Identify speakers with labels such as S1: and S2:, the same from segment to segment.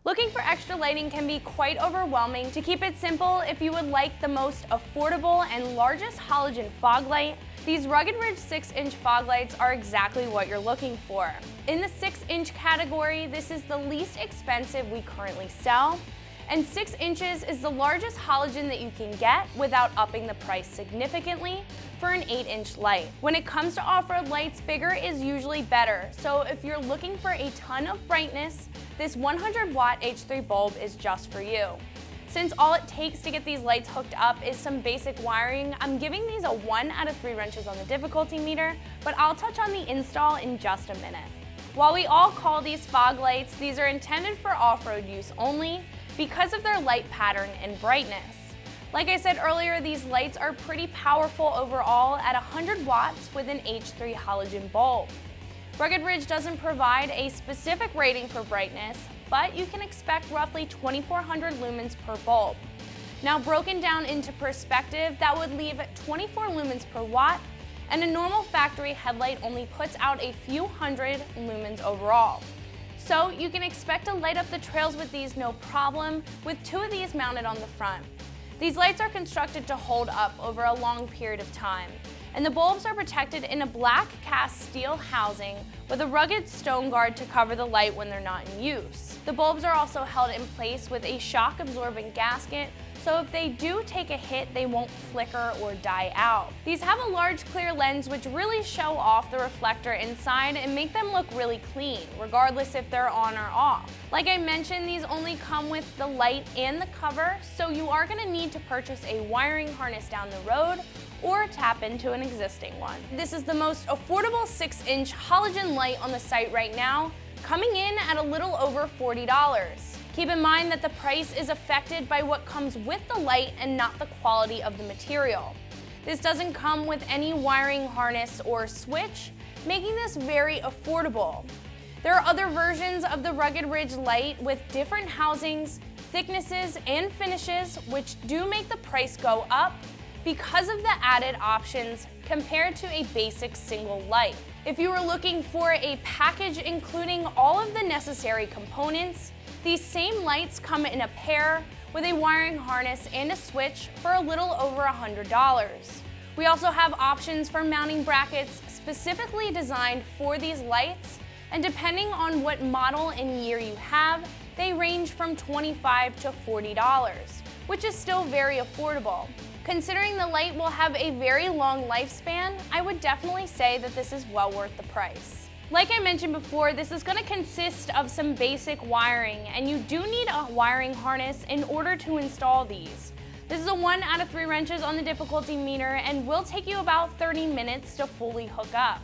S1: Looking for extra lighting can be quite overwhelming. To keep it simple, if you would like the most affordable and largest halogen fog light, these Rugged Ridge 6-inch fog lights are exactly what you're looking for. In the 6-inch category, this is the least expensive we currently sell, and 6 inches is the largest halogen that you can get without upping the price significantly for an 8-inch light. When it comes to off-road lights, bigger is usually better, so if you're looking for a ton of brightness, this 100-watt H3 bulb is just for you. Since all it takes to get these lights hooked up is some basic wiring, I'm giving these a 1 out of 3 wrenches on the difficulty meter, but I'll touch on the install in just a minute. While we all call these fog lights, these are intended for off-road use only because of their light pattern and brightness. Like I said earlier, these lights are pretty powerful overall at 100 watts with an H3 halogen bulb. Rugged Ridge doesn't provide a specific rating for brightness, but you can expect roughly 2,400 lumens per bulb. Now broken down into perspective, that would leave 24 lumens per watt, and a normal factory headlight only puts out a few hundred lumens overall. So you can expect to light up the trails with these no problem, with 2 of these mounted on the front. These lights are constructed to hold up over a long period of time, and the bulbs are protected in a black cast steel housing with a rugged stone guard to cover the light when they're not in use. The bulbs are also held in place with a shock-absorbent gasket, so if they do take a hit, they won't flicker or die out. These have a large clear lens which really show off the reflector inside and make them look really clean, regardless if they're on or off. Like I mentioned, these only come with the light and the cover, so you are going to need to purchase a wiring harness down the road or tap into an existing one. This is the most affordable 6-inch halogen light on the site right now, coming in at a little over $40. Keep in mind that the price is affected by what comes with the light and not the quality of the material. This doesn't come with any wiring harness or switch, making this very affordable. There are other versions of the Rugged Ridge light with different housings, thicknesses, and finishes, which do make the price go up because of the added options compared to a basic single light. If you were looking for a package including all of the necessary components, these same lights come in a pair with a wiring harness and a switch for a little over $100. We also have options for mounting brackets specifically designed for these lights, and depending on what model and year you have, they range from $25 to $40, which is still very affordable. Considering the light will have a very long lifespan, I would definitely say that this is well worth the price. Like I mentioned before, this is going to consist of some basic wiring, and you do need a wiring harness in order to install these. This is a 1 out of 3 wrenches on the difficulty meter and will take you about 30 minutes to fully hook up.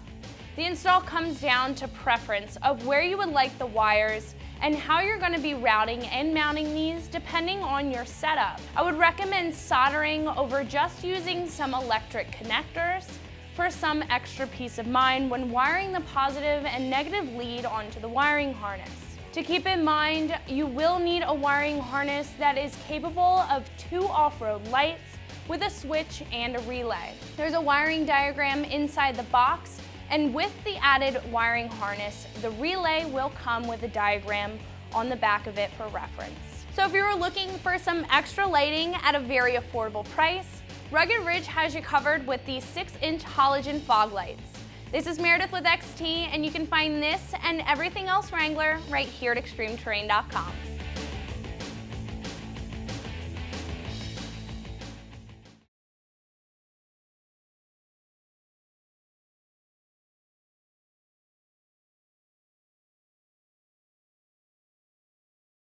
S1: The install comes down to preference of where you would like the wires and how you're going to be routing and mounting these depending on your setup. I would recommend soldering over just using some electric connectors for some extra peace of mind when wiring the positive and negative lead onto the wiring harness. To keep in mind, you will need a wiring harness that is capable of 2 off-road lights with a switch and a relay. There's a wiring diagram inside the box, and with the added wiring harness, the relay will come with a diagram on the back of it for reference. So if you were looking for some extra lighting at a very affordable price, Rugged Ridge has you covered with these 6-inch halogen fog lights. This is Meredith with XT, and you can find this and everything else Wrangler right here at ExtremeTerrain.com.